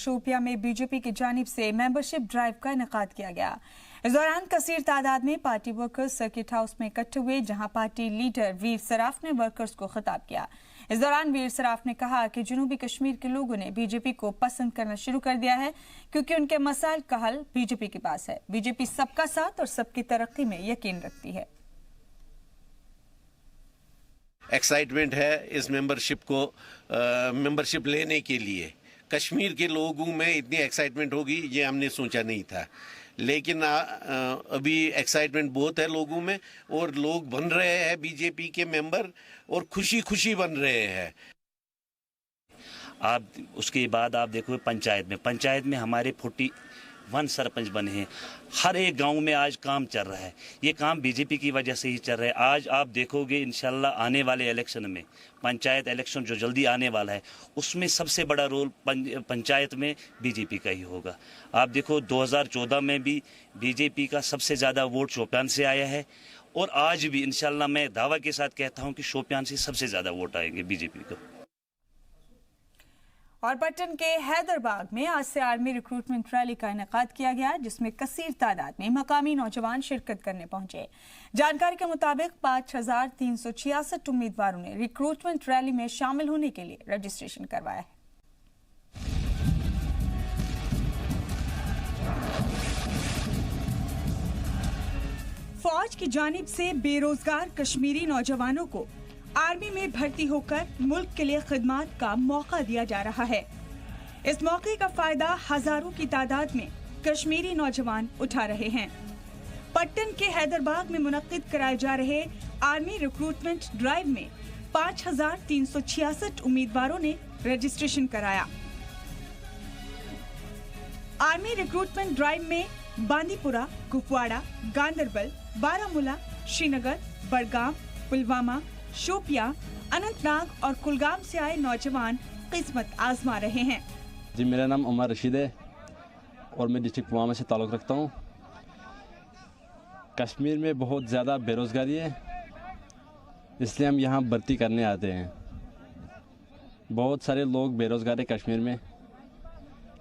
शोपियां में बीजेपी की जानिब से मेंबरशिप ड्राइव का इनेकाद किया गया। इस दौरान कसीर तादाद में पार्टी वर्कर्स सर्किट हाउस में इकट्ठे हुए, जहां पार्टी लीडर वीर सराफ ने वर्कर्स को खिताब किया। इस दौरान वीर सराफ ने कहा कि जनूबी कश्मीर के लोगों ने बीजेपी को पसंद करना शुरू कर दिया है, क्योंकि उनके मसाइल का हल बीजेपी के पास है। बीजेपी सबका साथ और सबकी तरक्की में यकीन रखती है। एक्साइटमेंट है इस मेंबरशिप लेने के लिए। कश्मीर के लोगों में इतनी एक्साइटमेंट होगी ये हमने सोचा नहीं था, लेकिन अभी एक्साइटमेंट बहुत है लोगों में और लोग बन रहे हैं बीजेपी के मेंबर और खुशी खुशी बन रहे हैं। आप उसके बाद आप देखो पंचायत में हमारे 41 सरपंच बने हैं। हर एक गांव में आज काम चल रहा है। ये काम बीजेपी की वजह से ही चल रहा है। आज आप देखोगे इंशाल्लाह आने वाले इलेक्शन में, पंचायत इलेक्शन जो जल्दी आने वाला है, उसमें सबसे बड़ा रोल पंचायत में बीजेपी का ही होगा। आप देखो 2014 में भी बीजेपी का सबसे ज़्यादा वोट शोपियान से आया है और आज भी इंशाल्लाह मैं दावा के साथ कहता हूँ कि शोपियान से सबसे ज़्यादा वोट आएंगे बीजेपी को। और पट्टन के हैदरबाग में आज से आर्मी रिक्रूटमेंट रैली का इनेकाद किया गया, जिसमें कसीर तादाद में मकामी नौजवान शिरकत करने पहुंचे। जानकारी के मुताबिक 5366 उम्मीदवारों ने रिक्रूटमेंट रैली में शामिल होने के लिए रजिस्ट्रेशन करवाया है। फौज की जानिब से बेरोजगार कश्मीरी नौजवानों को आर्मी में भर्ती होकर मुल्क के लिए खिदमत का मौका दिया जा रहा है। इस मौके का फायदा हजारों की तादाद में कश्मीरी नौजवान उठा रहे हैं। पट्टन के हैदरबाग में मुनक्किद कराए जा रहे आर्मी रिक्रूटमेंट ड्राइव में 5366 उम्मीदवारों ने रजिस्ट्रेशन कराया। आर्मी रिक्रूटमेंट ड्राइव में बांदीपुरा, कुपवाड़ा, गांदरबल, बारामूला, श्रीनगर, बडगाम, पुलवामा, शोपियां, अनंतनाग और कुलगाम से आए नौजवान किस्मत आजमा रहे हैं। जी, मेरा नाम उमर रशीद है और मैं डिस्ट्रिक्ट पुलवामा से ताल्लुक़ रखता हूँ। कश्मीर में बहुत ज़्यादा बेरोज़गारी है, इसलिए हम यहाँ भर्ती करने आते हैं। बहुत सारे लोग बेरोज़गार हैं कश्मीर में।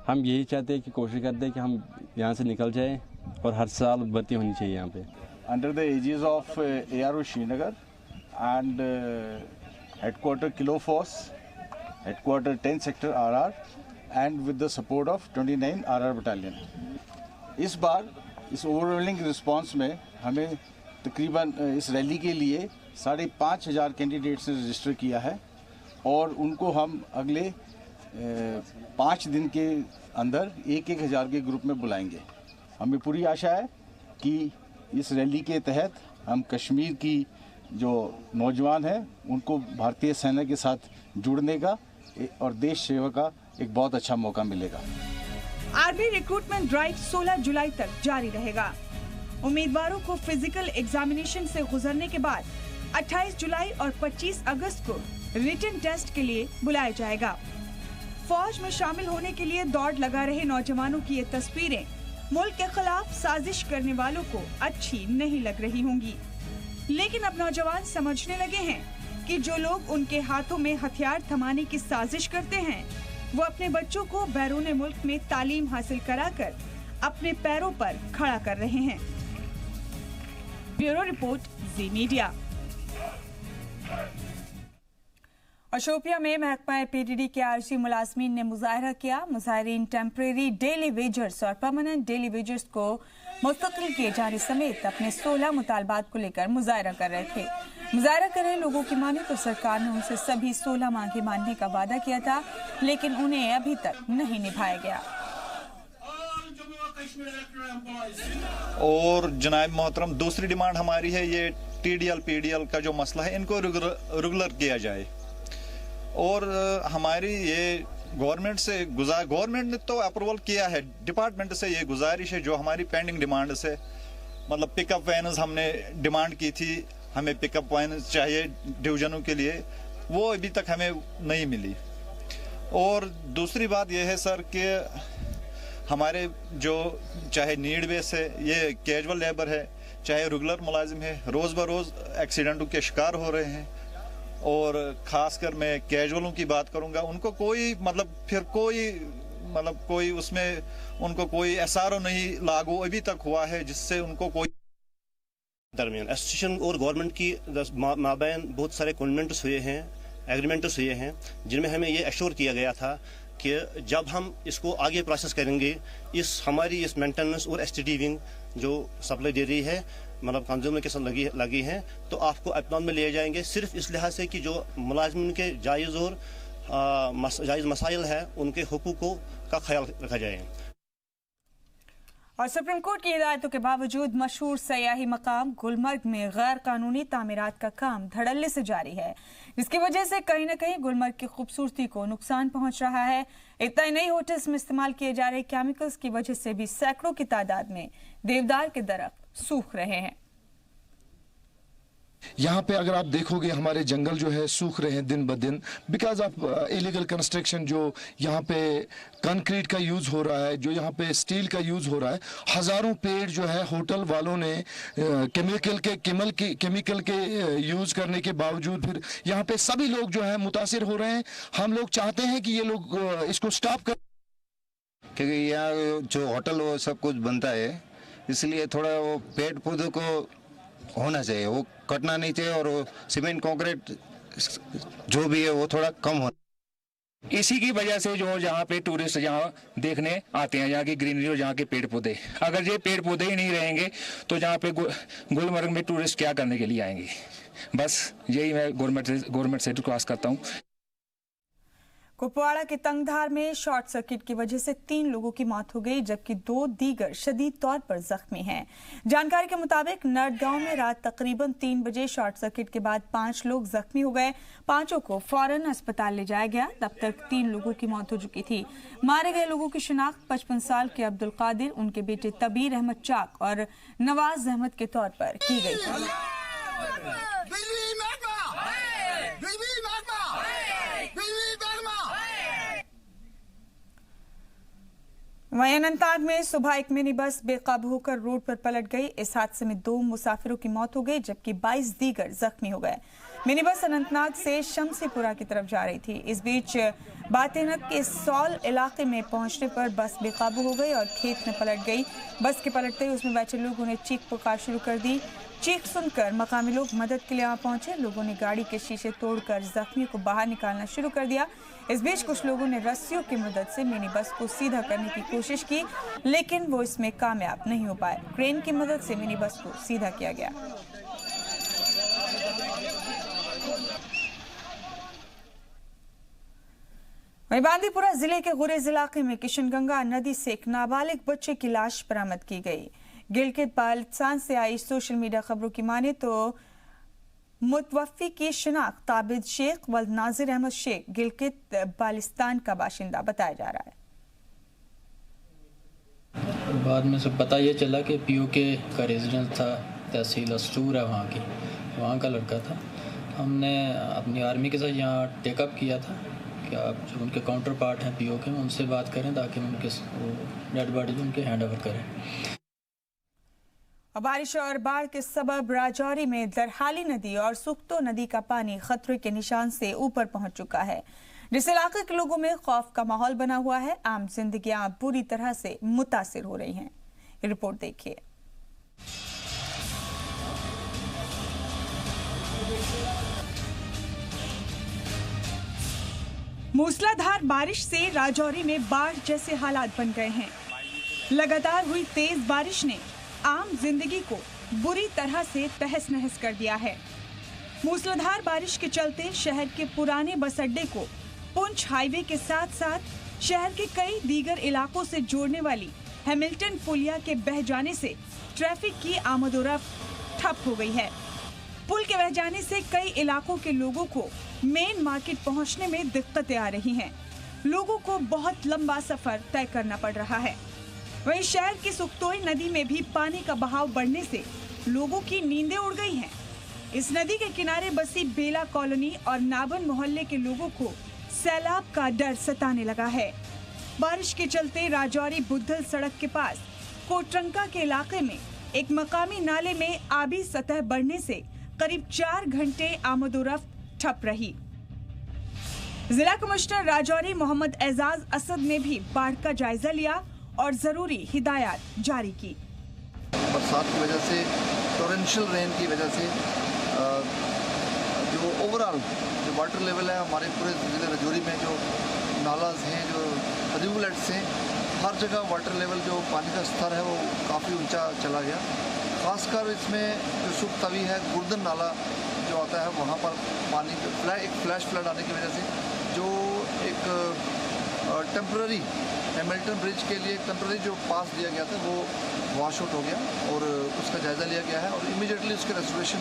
हम यही चाहते हैं कि कोशिश करते हैं कि हम यहाँ से निकल जाएं और हर साल भर्ती होनी चाहिए यहाँ पे। Under the ages of ARO Srinagar and headquarter Kilo Force, headquarter 10 sector RR and with the support of 29 RR battalion। इस बार इस ओवरवेलमिंग रिस्पांस में हमें तकरीबन इस रैली के लिए 5500 कैंडिडेट्स ने रजिस्टर किया है और उनको हम अगले 5 दिन के अंदर 1-1000 के ग्रुप में बुलाएंगे। हमें पूरी आशा है कि इस रैली के तहत हम कश्मीर की जो नौजवान हैं उनको भारतीय सेना के साथ जुड़ने का और देश सेवा का एक बहुत अच्छा मौका मिलेगा। आर्मी रिक्रूटमेंट ड्राइव 16 जुलाई तक जारी रहेगा। उम्मीदवारों को फिजिकल एग्जामिनेशन से गुजरने के बाद 28 जुलाई और 25 अगस्त को रिटन टेस्ट के लिए बुलाया जाएगा। फौज में शामिल होने के लिए दौड़ लगा रहे नौजवानों की ये तस्वीरें मुल्क के खिलाफ साजिश करने वालों को अच्छी नहीं लग रही होंगी, लेकिन अब नौजवान समझने लगे हैं कि जो लोग उनके हाथों में हथियार थमाने की साजिश करते हैं, वो अपने बच्चों को बैरून मुल्क में तालीम हासिल कराकर अपने पैरों पर खड़ा कर रहे हैं। ब्यूरो रिपोर्ट, जी मीडिया। शोपियां में महकमा PDD के आरजी मुलाजमीन ने मुजाहरा किया। मुजाहिरीन टेम्परेरी डेली वेजर्स और परमानेंट डेली वेजर्स को मुस्तकिल किए जाने समेत अपने 16 मुतालबात को लेकर मुजाहरा कर रहे थे। मुजाहरा कर रहे लोगों की माने तो सरकार ने उनसे सभी 16 मांगे मानने का वादा किया था, लेकिन उन्हें अभी तक नहीं निभाया गया। और जनाब मोहतरम, दूसरी डिमांड हमारी है ये TDL PDL का जो मसला है, इनको रेगुलर किया जाए। और हमारी ये गवर्नमेंट से गवर्नमेंट ने तो अप्रूवल किया है, डिपार्टमेंट से ये गुजारिश है जो हमारी पेंडिंग डिमांड से, मतलब पिकअप वैन्स हमने डिमांड की थी, हमें पिकअप वैन्स चाहिए डिवीजनों के लिए, वो अभी तक हमें नहीं मिली। और दूसरी बात यह है सर कि हमारे जो चाहे नीड बेस है, ये कैजुअल लेबर है, चाहे रेगुलर मुलाजिम है, रोज़ बरोज़ एक्सीडेंटों के शिकार हो रहे हैं। और ख़ासकर मैं कैजुअलों की बात करूंगा, उनको कोई मतलब फिर कोई मतलब कोई उसमें उनको कोई SRO नहीं लागू अभी तक हुआ है जिससे उनको कोई दरमियान एसोसिएशन और गवर्नमेंट की माबैन बहुत सारे कॉन्वेंट्स हुए हैं, एग्रीमेंट्स हुए हैं, जिनमें हमें ये एश्योर किया गया था कि जब हम इसको आगे प्रोसेस करेंगे, हमारी इस मेंटेनेंस और STD विंग जो सप्लाई दे रही है मतलब कंज्यूमर के साथ लगी हैं, तो आपको अपनाउन में लिए जाएंगे, सिर्फ इस लिहाज से कि जो मुलाजिम के जायज़ और जायज़ मसाइल है उनके हुकूकों का ख्याल रखा जाए। और सुप्रीम कोर्ट की हिदायतों के बावजूद मशहूर सयाही मकाम गुलमर्ग में गैर कानूनी तामीरात का काम धड़ल्ले से जारी है, जिसकी वजह से कहीं न कहीं गुलमर्ग की खूबसूरती को नुकसान पहुंच रहा है। इतना ही नहीं, होटल्स में इस्तेमाल किए जा रहे केमिकल्स की वजह से भी सैकड़ों की तादाद में देवदार के दरख्त सूख रहे हैं। यहाँ पे अगर आप देखोगे हमारे जंगल जो है सूख रहे हैं दिन ब दिन बिकॉज ऑफ इलीगल कंस्ट्रक्शन। जो यहाँ पे कंक्रीट का यूज़ हो रहा है, जो यहाँ पे स्टील का यूज़ हो रहा है, हज़ारों पेड़ जो है होटल वालों ने केमिकल के यूज़ करने के बावजूद फिर यहाँ पे सभी लोग जो है मुतासिर हो रहे हैं। हम लोग चाहते हैं कि ये लोग इसको स्टॉप कर, क्योंकि यहाँ जो होटल वो सब कुछ बनता है, इसलिए थोड़ा वो पेड़ पौधों को होना चाहिए, वो कटना नहीं चाहिए, और वो सीमेंट कंक्रीट जो भी है वो थोड़ा कम हो। इसी की वजह से जो यहाँ पे टूरिस्ट यहाँ देखने आते हैं, यहाँ की ग्रीनरी और यहाँ के पेड़ पौधे, अगर ये पेड़ पौधे ही नहीं रहेंगे तो यहाँ पे गुलमर्ग में टूरिस्ट क्या करने के लिए आएंगे। बस यही मैं गवर्नमेंट से रिक्वेस्ट करता हूँ। कुपवाड़ा के तंगधार में शॉर्ट सर्किट की वजह से 3 लोगों की मौत हो गई, जबकि 2 दीगर शदीद तौर पर जख्मी हैं। जानकारी के मुताबिक नर्द गांव में रात तकरीबन 3 बजे शॉर्ट सर्किट के बाद 5 लोग जख्मी हो गए। 5 को फौरन अस्पताल ले जाया गया। तब तक 3 लोगों की मौत हो चुकी थी। मारे गए लोगों की शिनाख्त 55 साल के अब्दुल कादिर, उनके बेटे तबीर अहमद चाक और नवाज अहमद के तौर पर की गई थी। वहीं अनंतनाग में सुबह एक मिनी बस बेकाबू होकर रोड पर पलट गई। इस हादसे में 2 मुसाफिरों की मौत हो गई, जबकि 22 दीगर जख्मी हो गए। मिनी बस अनंतनाग से शमसीपुरा की तरफ जा रही थी। इस बीच बातेनक के सौल इलाके में पहुंचने पर बस बेकाबू हो गई और खेत में पलट गई। बस के पलटते ही उसमें बैठे लोगों ने चीख पुकार शुरू कर दी। चीख सुनकर मकामी लोग मदद के लिए वहां पहुंचे। लोगों ने गाड़ी के शीशे तोड़कर जख्मियों को बाहर निकालना शुरू कर दिया। इस बीच कुछ लोगों ने रस्सियों की मदद से मिनी बस को सीधा करने की कोशिश की, लेकिन वो इसमें कामयाब नहीं हो पाए। क्रेन की मदद से मिनी बस को सीधा किया गया। वहीं बांदीपुरा जिले के गुरेज इलाके में किशनगंगा नदी से एक नाबालिग बच्चे की लाश बरामद की गई। गिलगित बाल्टिस्तान से आई सोशल मीडिया खबरों की माने तो मुतवफ़ी की शिनाख्त ताबिद शेख व नाजिर अहमद शेख गिलगित बाल्टिस्तान का बाशिंदा बताया जा रहा है। बाद में सब पता ये चला कि POK का रेजिडेंट था, तहसील अस्तूर है वहाँ का लड़का था। हमने अपनी आर्मी के साथ यहाँ टेकअप किया था कि आप जो उनके काउंटर पार्ट हैं POK में, उनसे बात करें ताकि उनके डेड बॉडी उनके हैंड ओवर करें। बारिश और बाढ़ के सबब राजौरी में दरहाली नदी और सुख्तो नदी का पानी खतरे के निशान से ऊपर पहुंच चुका है, जिस इलाके के लोगों में खौफ का माहौल बना हुआ है। आम जिंदगियां बुरी तरह से मुतासिर हो रही हैं। ये रिपोर्ट देखिए। मूसलाधार बारिश से राजौरी में बाढ़ जैसे हालात बन गए हैं। लगातार हुई तेज बारिश ने आम जिंदगी को बुरी तरह से तहस नहस कर दिया है। मूसलाधार बारिश के चलते शहर के पुराने बस अड्डे को पुंछ हाईवे के साथ साथ शहर के कई दीगर इलाकों से जोड़ने वाली हैमिल्टन पुलिया के बह जाने से ट्रैफिक की आमदोरफ्त ठप हो गई है। पुल के बह जाने से कई इलाकों के लोगों को मेन मार्केट पहुंचने में दिक्कतें आ रही हैं। लोगों को बहुत लंबा सफर तय करना पड़ रहा है। वहीं शहर की सुख्तोई नदी में भी पानी का बहाव बढ़ने से लोगों की नींदें उड़ गई हैं। इस नदी के किनारे बसी बेला कॉलोनी और नाबन मोहल्ले के लोगों को सैलाब का डर सताने लगा है। बारिश के चलते राजौरी बुद्धल सड़क के पास कोटरंका के इलाके में एक मकामी नाले में आबी सतह बढ़ने से करीब 4 घंटे आमदोरफ्त ठप रही। जिला कमिश्नर राजौरी मोहम्मद एजाज असद ने भी बाढ़ का जायजा लिया और जरूरी हिदायत जारी की। बरसात की वजह से, टोरेंशियल रेन की वजह से जो ओवरऑल जो वाटर लेवल है हमारे पूरे जिले राजौरी में, जो नालाज हैं, जो रिवलेट्स हैं, हर जगह वाटर लेवल जो पानी का स्तर है वो काफ़ी ऊंचा चला गया। खासकर इसमें जो सुख तवी है, गुर्दन नाला जो आता है, वहाँ पर पानी एक फ्लैश फ्लड आने की वजह से जो एक टेम्पररी हैमिल्टन ब्रिज के लिए टेम्पररी जो पास दिया गया था वो वॉश आउट हो गया और उसका जायज़ा लिया गया है और इमीडिएटली उसके रेस्टोरेशन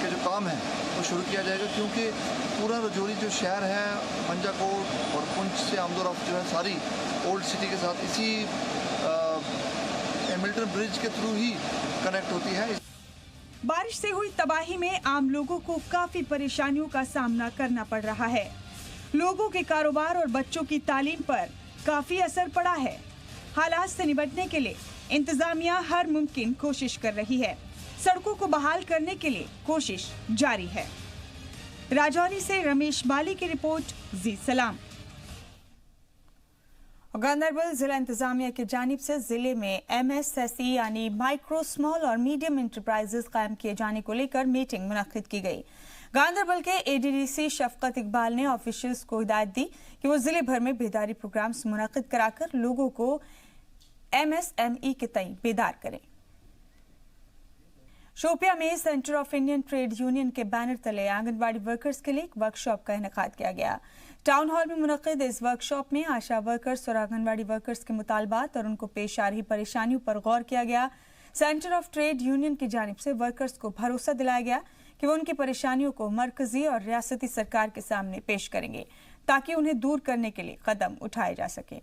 के जो काम है वो शुरू किया जाएगा, क्योंकि पूरा राजौरी जो शहर है मंजाकोट और पुंछ से आमदोरफ्त जो है सारी ओल्ड सिटी के साथ इसी हैमिल्टन ब्रिज के थ्रू ही कनेक्ट होती है। बारिश से हुई तबाही में आम लोगों को काफी परेशानियों का सामना करना पड़ रहा है। लोगों के कारोबार और बच्चों की तालीम पर काफी असर पड़ा है। हालात से निपटने के लिए इंतजामिया हर मुमकिन कोशिश कर रही है। सड़कों को बहाल करने के लिए कोशिश जारी है। राजौरी से रमेश बाली की रिपोर्ट, जी सलाम। गांधरबल जिला इंतजामिया की जानिब से जिले में MSSE यानी माइक्रो, स्मॉल और मीडियम इंटरप्राइजेस कायम किए जाने को लेकर मीटिंग मुनक्किद की गई। गांधरबल के ADDC शफकत इकबाल ने ऑफिशियल्स को हिदायत दी कि वो जिले भर में बेदारी प्रोग्राम्स मुनक्किद कराकर लोगों को MSME के तई बेदार करें। शोपिया में centre of Indian trade union के बैनर तले आंगनबाड़ी वर्कर्स के लिए एक वर्कशॉप का इनेकाद किया गया। टाउन हॉल में मुनक्किद इस वर्कशॉप में आशा वर्कर्स और आंगनबाड़ी वर्कर्स के मुतालबात और उनको पेश आ रही परेशानियों पर गौर किया गया। सेंटर ऑफ ट्रेड यूनियन की जानिब से वर्कर्स को भरोसा दिलाया गया कि वो उनकी परेशानियों को मरकजी और रियासती सरकार के सामने पेश करेंगे ताकि उन्हें दूर करने के लिए कदम उठाए जा सके।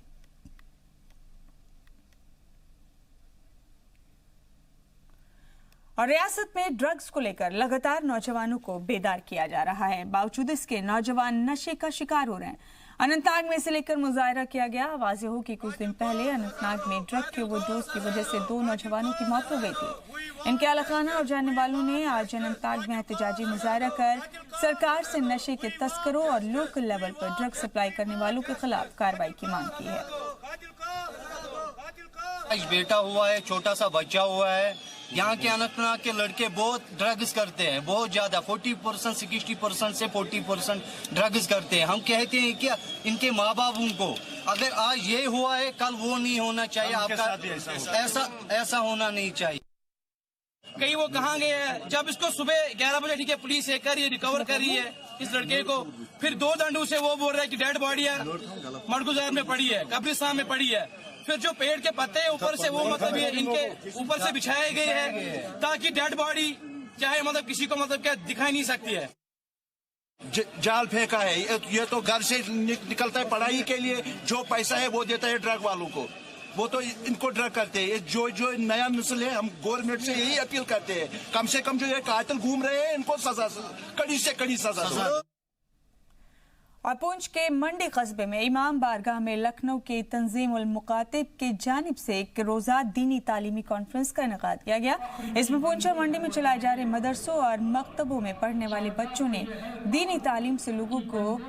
और रियासत में ड्रग्स को लेकर लगातार नौजवानों को बेदार किया जा रहा है। बावजूद इसके नौजवान नशे का शिकार हो रहे हैं। अनंतनाग में इसे लेकर मुजाहरा किया गया। वाज़ेह हो कि कुछ दिन पहले अनंतनाग में ड्रग के ओवरडोज की वजह से 2 नौजवानों की मौत हो गई थी। इनके अहलखाना और जानने वालों ने आज अनंतनाग में एहतजाजी मुजाहरा कर सरकार से नशे के तस्करों और लोकल लेवल पर ड्रग सप्लाई करने वालों के खिलाफ कार्रवाई की मांग की है। बेटा हुआ है, छोटा सा बच्चा हुआ है। यहाँ के अनंतनाग के लड़के बहुत ड्रग्स करते हैं, बहुत ज्यादा 40%, 60% से 40% ड्रग्स करते हैं। हम कहते हैं कि इनके माँ बाप उनको, अगर आज ये हुआ है कल वो नहीं होना चाहिए, आपका ऐसा होना नहीं चाहिए। कहीं वो कहाँ गए हैं? जब इसको सुबह 11 बजे ठीक है पुलिस कर रही है, रिकवर कर रही है इस लड़के को, फिर 2 दंडों से वो बोल रहा है कि डेड बॉडी है मरगुजार में पड़ी है, कब्रिस्तान में पड़ी है। फिर जो पेड़ के पत्ते ऊपर से वो मतलब ये इनके ऊपर से बिछाए गए हैं ताकि डेड बॉडी चाहे मतलब किसी को मतलब क्या दिखाई नहीं सकती है। जाल फेंका है, ये तो घर से निकलता है पढ़ाई के लिए, जो पैसा है वो देता है ड्रग वालों को, वो तो इनको ड्रग करते हैं। जो नया नस्ल है, हम गवर्नमेंट से यही अपील करते हैं, कम से कम जो ये कातिल घूम रहे हैं इनको सजा, कड़ी से कड़ी सजा। और पुंछ के मंडी कस्बे में इमाम बारगाह में लखनऊ के तंजीम उल मुकातिब की जानिब से एक रोज़ा दीनी तालीमी कॉन्फ्रेंस का इनेकाद किया गया। इसमें पुंछ और मंडी में चलाए जा रहे मदरसों और मकतबों में पढ़ने वाले बच्चों ने दीनी तालीम से लोगों को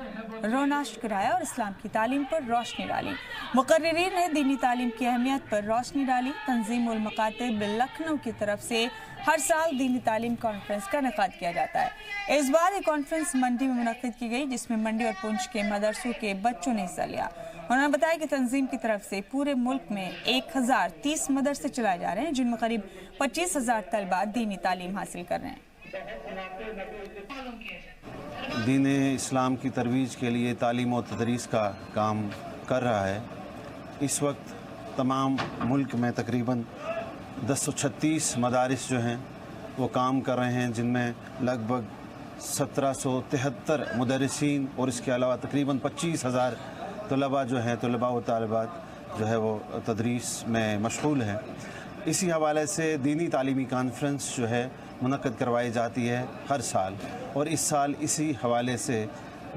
रोनाश कराया और इस्लाम की तालीम पर रोशनी डाली। मुकर्रिरीन ने दीनी तालीम की अहमियत पर रोशनी डाली। तंजीम उल मुकातिब लखनऊ की तरफ से हर साल दीनी तालीम कॉन्फ्रेंस का इनेकाद किया जाता है। इस बार ये कॉन्फ्रेंस मंडी में मुनक्किद की गई, जिसमें मंडी और पुंछ के मदरसों के बच्चों ने हिस्सा लिया। उन्होंने बताया कि तंजीम की तरफ से पूरे मुल्क में 1030 मदरसे चलाए जा रहे हैं, जिनमें करीब 25,000 तलबा दीनी तालीम हासिल कर रहे हैं। दीन इस्लाम की तरवीज के लिए तालीम और तदरीस का काम कर रहा है। इस वक्त तमाम मुल्क में तकरीबन 1036 मदारिस जो हैं वो काम कर रहे हैं, जिनमें लगभग 1773 मुदर्रिसीन और इसके अलावा तकरीबन 25,000 तलबा जो हैं, तलबा व तालिबात जो है वो तदरीस में मशगूल हैं। इसी हवाले से दीनी तालीमी कॉन्फ्रेंस जो है मुनक्किद करवाई जाती है हर साल, और इस साल इसी हवाले से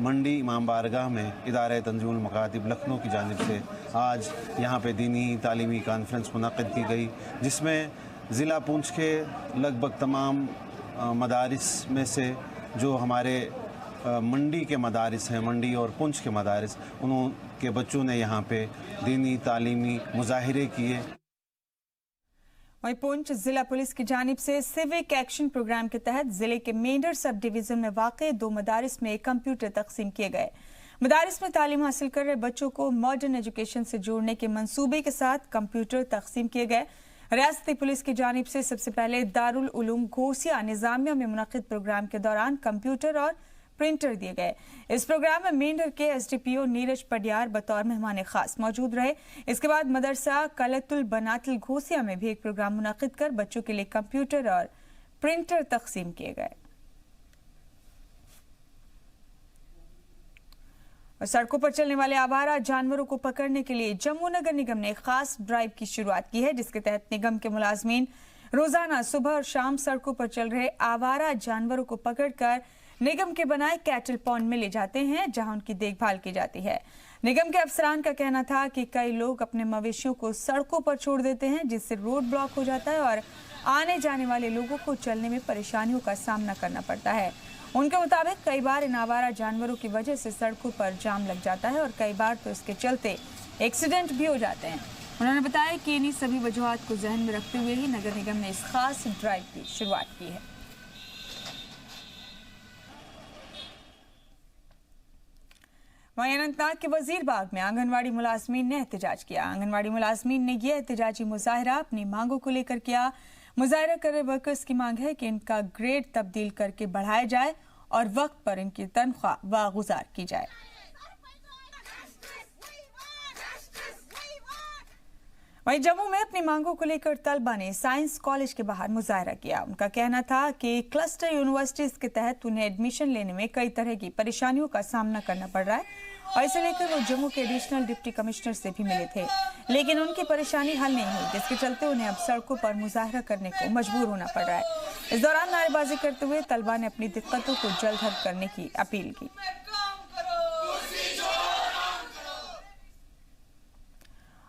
मंडी इमाम बारगाह में इदारे तंजीमुल मुकातिब लखनऊ की जानिब से आज यहाँ पे दीनी तालीमी कॉन्फ्रेंस मुनक्किद की गई, जिसमें ज़िला पुंछ के लगभग तमाम मदारिस में से जो हमारे मंडी के मदारिस हैं, मंडी और पुंछ के मदारिस, उनके बच्चों ने यहाँ पे दीनी तालीमी मुजाहिरे किए। वहीं पुंछ जिला पुलिस की जानिब से सिविक एक्शन प्रोग्राम के तहत जिले के मेंढर सब डिवीजन में वाक़े 2 मदारिस में कंप्यूटर तकसीम किए गए। मदारिस में तालीम हासिल कर रहे बच्चों को मॉडर्न एजुकेशन से जोड़ने के मंसूबे के साथ कंप्यूटर तकसीम किए गए। रियासती पुलिस की जानिब से सबसे पहले दारुल उलूम घोसिया निजामिया में मुनक़िद प्रोग्राम के दौरान कंप्यूटर और प्रिंटर दिए गए। इस प्रोग्राम में मेंढर के SDPO नीरज पडियार बतौर मेहमान खास मौजूद रहे। इसके बाद मदरसा कलतुल बनातुल घोसिया में भी एक प्रोग्राम मुनक़िद कर बच्चों के लिए कंप्यूटर और प्रिंटर तकसीम किए गए। और सड़कों पर चलने वाले आवारा जानवरों को पकड़ने के लिए जम्मू नगर निगम ने एक खास ड्राइव की शुरुआत की है, जिसके तहत निगम के मुलाजमीन रोजाना सुबह और शाम सड़कों पर चल रहे आवारा जानवरों को पकड़कर निगम के बनाए कैटल पॉन्ड में ले जाते हैं, जहां उनकी देखभाल की जाती है। निगम के अफसरान का कहना था कि कई लोग अपने मवेशियों को सड़कों पर छोड़ देते हैं, जिससे रोड ब्लॉक हो जाता है और आने जाने वाले लोगों को चलने में परेशानियों का सामना करना पड़ता है। उनके मुताबिक कई बार इन आवारा जानवरों की वजह से सड़कों पर जाम लग जाता है और कई बार तो इसके चलते एक्सीडेंट भी हो जाते हैं। उन्होंने बताया कि इन्हीं सभी वजूहात को जहन में रखते हुए ही नगर निगम ने इस खास ड्राइव की शुरुआत की है। वहीं अनंतनाग के वजीरबाग में आंगनवाड़ी मुलाजमीन ने एहतजाज किया। आंगनवाड़ी मुलाजमीन ने यह एहतजाजी मुजाहरा अपनी मांगों को लेकर किया। मुजाहरा कर रहे वर्कर्स की मांग है कि इनका ग्रेड तब्दील करके बढ़ाया जाए और वक्त पर इनकी तनख्वाह वागुजार की जाए। वहीं जम्मू में अपनी मांगों को लेकर तलबा ने साइंस कॉलेज के बाहर मुजाहरा किया। उनका कहना था कि क्लस्टर यूनिवर्सिटीज के तहत उन्हें एडमिशन लेने में कई तरह की परेशानियों का सामना करना पड़ रहा है और इसे लेकर वो जम्मू के एडिशनल डिप्टी कमिश्नर से भी मिले थे, लेकिन उनकी परेशानी हल नहीं हुई, जिसके चलते उन्हें अब सड़कों पर मुजाहरा करने को मजबूर होना पड़ रहा है। इस दौरान नारेबाजी करते हुए तलबा ने अपनी दिक्कतों को जल्द हल करने की अपील की।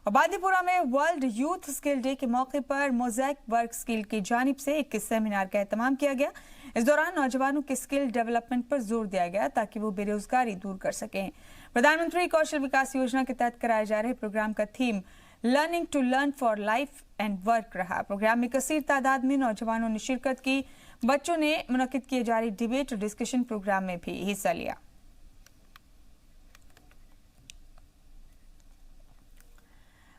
और बांदीपुरा में वर्ल्ड यूथ स्किल डे के मौके पर मोज़ेक वर्क स्किल की जानिब से एक सेमिनार का एहतमाम किया गया। इस दौरान नौजवानों के स्किल डेवलपमेंट पर जोर दिया गया ताकि वो बेरोजगारी दूर कर सकें। प्रधानमंत्री कौशल विकास योजना के तहत कराए जा रहे प्रोग्राम का theme learning to learn for life and work रहा। प्रोग्राम में कसीर तादाद में नौजवानों ने शिरकत की। बच्चों ने मुनक्किद किए जा रही डिबेट और डिस्कशन प्रोग्राम में भी हिस्सा लिया।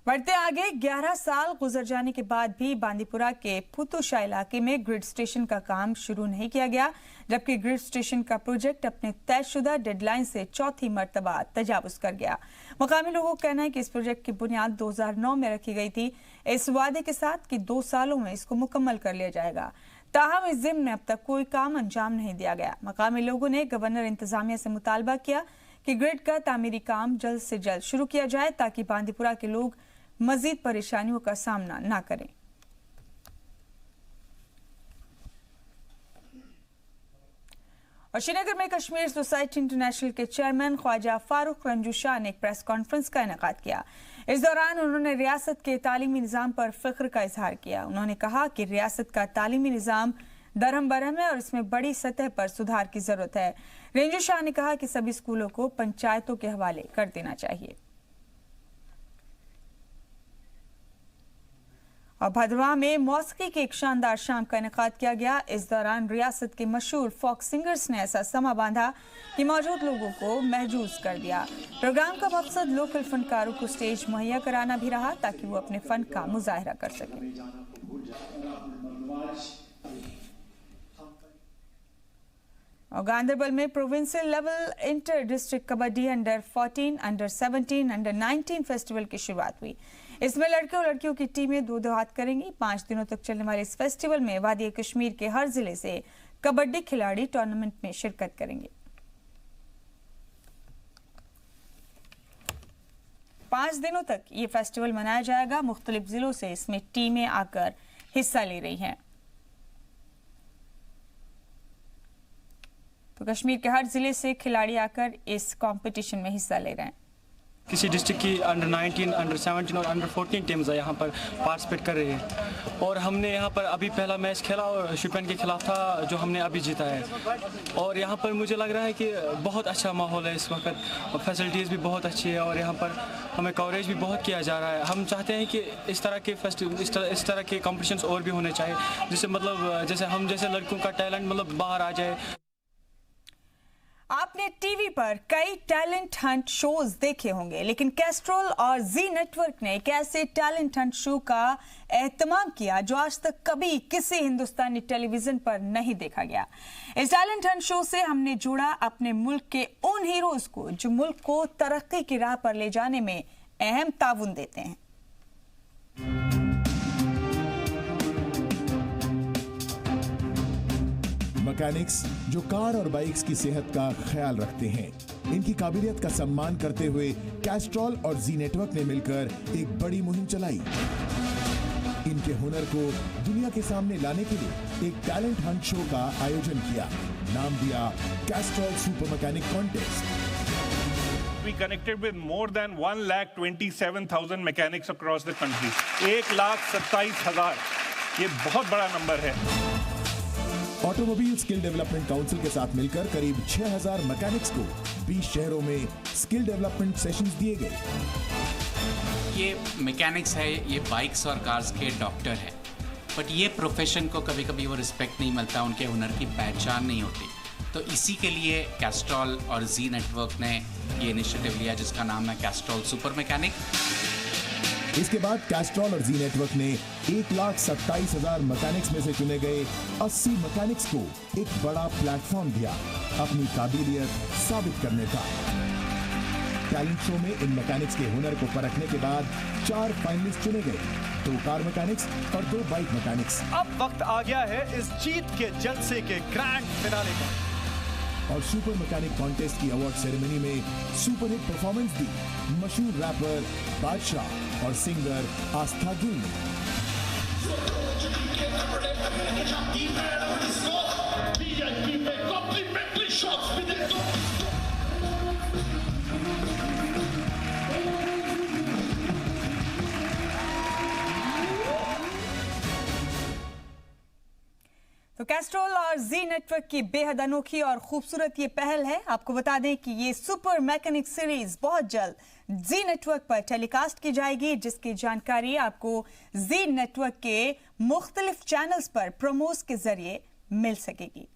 बढ़ते आगे 11 साल गुजर जाने के बाद भी बांदीपुरा के फुतुशाह इलाके में ग्रिड स्टेशन का काम शुरू नहीं किया गया, जबकि ग्रिड स्टेशन का प्रोजेक्ट अपने तयशुदा डेडलाइन से चौथी मर्तबा तजावुज कर गया। मकामी लोगों का कहना है कि इस प्रोजेक्ट की बुनियाद 2009 में रखी गई थी, इस वादे के साथ कि 2 सालों में इसको मुकम्मल कर लिया जाएगा। ताहम इस ज़िम्न में अब तक कोई काम अंजाम नहीं दिया गया। मकामी लोगों ने गवर्नर इंतजामिया से मुतालबा किया कि ग्रिड का तामीरी काम जल्द से जल्द शुरू किया जाए ताकि बांदीपुरा के लोग मजीद परेशानियों का सामना न करें। और श्रीनगर में कश्मीर सोसाइटी इंटरनेशनल के चेयरमैन ख्वाजा फारूक रंजू शाह ने एक प्रेस कॉन्फ्रेंस का इनेकाद किया। इस दौरान उन्होंने रियासत के तालीमी निज़ाम पर फ़ख्र का इजहार किया। उन्होंने कहा कि रियासत का तालीमी निज़ाम दरहम बरहम है और इसमें बड़ी सतह पर सुधार की जरूरत है। रंजू शाह ने कहा कि सभी स्कूलों को पंचायतों के हवाले कर देना चाहिए। और भदवा में मौसीकी की एक शानदार शाम का इनेकाद किया गया। इस दौरान रियासत के मशहूर फोक सिंगर्स ने ऐसा समा बांधा कि मौजूद लोगों को महजूज कर दिया। प्रोग्राम का मकसद लोकल फनकारों को स्टेज मुहैया कराना भी रहा ताकि वो अपने फन का मुजाहरा कर सकें। और गांधरबल में provincial level inter district kabaddi under 14, under 17, under 19 festival की शुरुआत हुई। इसमें लड़के और लड़कियों की टीमें 2 हाथ करेंगी। 5 दिनों तक चलने वाले इस फेस्टिवल में वादी कश्मीर के हर जिले से कबड्डी खिलाड़ी टूर्नामेंट में शिरकत करेंगे। 5 दिनों तक ये फेस्टिवल मनाया जाएगा। मुख्तलिफ जिलों से इसमें टीमें आकर हिस्सा ले रही हैं। तो कश्मीर के हर जिले से खिलाड़ी आकर इस कंपटीशन में हिस्सा ले रहे हैं। किसी डिस्ट्रिक्ट की अंडर 19, अंडर 17 और अंडर 14 टीम्स यहाँ पर पार्टिसिपेट कर रही है और हमने यहाँ पर अभी पहला मैच खेला और शुपियन के खिलाफ था जो हमने अभी जीता है और यहाँ पर मुझे लग रहा है कि बहुत अच्छा माहौल है इस वक्त, फैसिलिटीज़ भी बहुत अच्छी है और यहाँ पर हमें कवरेज भी बहुत किया जा रहा है। हम चाहते हैं कि इस तरह के इस तरह के कॉम्पिटिशन्स और भी होने चाहिए जिससे मतलब जैसे हम जैसे लड़कों का टैलेंट मतलब बाहर आ जाए। आपने टीवी पर कई टैलेंट हंट शोज देखे होंगे, लेकिन कैस्ट्रोल और जी नेटवर्क ने एक ऐसे टैलेंट हंट शो का एहतमाम किया जो आज तक कभी किसी हिंदुस्तानी टेलीविजन पर नहीं देखा गया। इस टैलेंट हंट शो से हमने जोड़ा अपने मुल्क के उन हीरोज को जो मुल्क को तरक्की की राह पर ले जाने में अहम ताउन देते हैं। मैकेनिक्स जो कार और बाइक्स की सेहत का ख्याल रखते हैं, इनकी काबिलियत का सम्मान करते हुए कैस्ट्रॉल और जी नेटवर्क ने मिलकर एक बड़ी मुहिम चलाई। इनके हुनर को दुनिया के सामने लाने के लिए एक टैलेंट हंट शो का आयोजन किया। नाम दिया Castrol super mechanic contest. We connected with more than 1,27,000 mechanics across the country. 1,27,000 ये बहुत बड़ा नंबर है। ऑटोमोबाइल स्किल डेवलपमेंट काउंसिल के साथ मिलकर करीब 6,000 मैकेनिक्स को 20 शहरों में स्किल डेवलपमेंट सेशंस दिए गए। ये मैकेनिक्स है, ये बाइक्स और कार्स के डॉक्टर है, बट ये प्रोफेशन को कभी कभी वो रिस्पेक्ट नहीं मिलता, उनके हुनर की पहचान नहीं होती। तो इसी के लिए कैस्ट्रॉल और जी नेटवर्क ने ये इनिशिएटिव लिया जिसका नाम है कैस्ट्रॉल सुपर मैकेनिक। इसके बाद कैस्ट्रॉल और जी नेटवर्क ने 1,27,000 मैकेनिक्स में से चुने गए 80 मैकेनिक्स को एक बड़ा प्लेटफॉर्म दिया अपनी काबिलियत साबित करने का। टैलेंट शो में इन मैकेनिक्स के हुनर को परखने के बाद 4 फाइनलिस्ट चुने गए, 2 कार मैकेनिक्स और 2 बाइक मैकेनिक्स। अब वक्त आ गया है इस जीत के जलसे के ग्रैंड फिनाले का। और सुपर मैकेनिक कॉन्टेस्ट की अवार्ड सेरेमनी में सुपरहिट परफॉर्मेंस दी मशहूर रैपर बादशाह और सिंगर आस्था गिल ने। तो कैस्ट्रॉल और जी नेटवर्क की बेहद अनोखी और खूबसूरत ये पहल है। आपको बता दें कि ये सुपर मैकेनिक सीरीज बहुत जल्द जी नेटवर्क पर टेलीकास्ट की जाएगी, जिसकी जानकारी आपको जी नेटवर्क के मुख्तलिफ चैनल्स पर प्रोमोस के जरिए मिल सकेगी।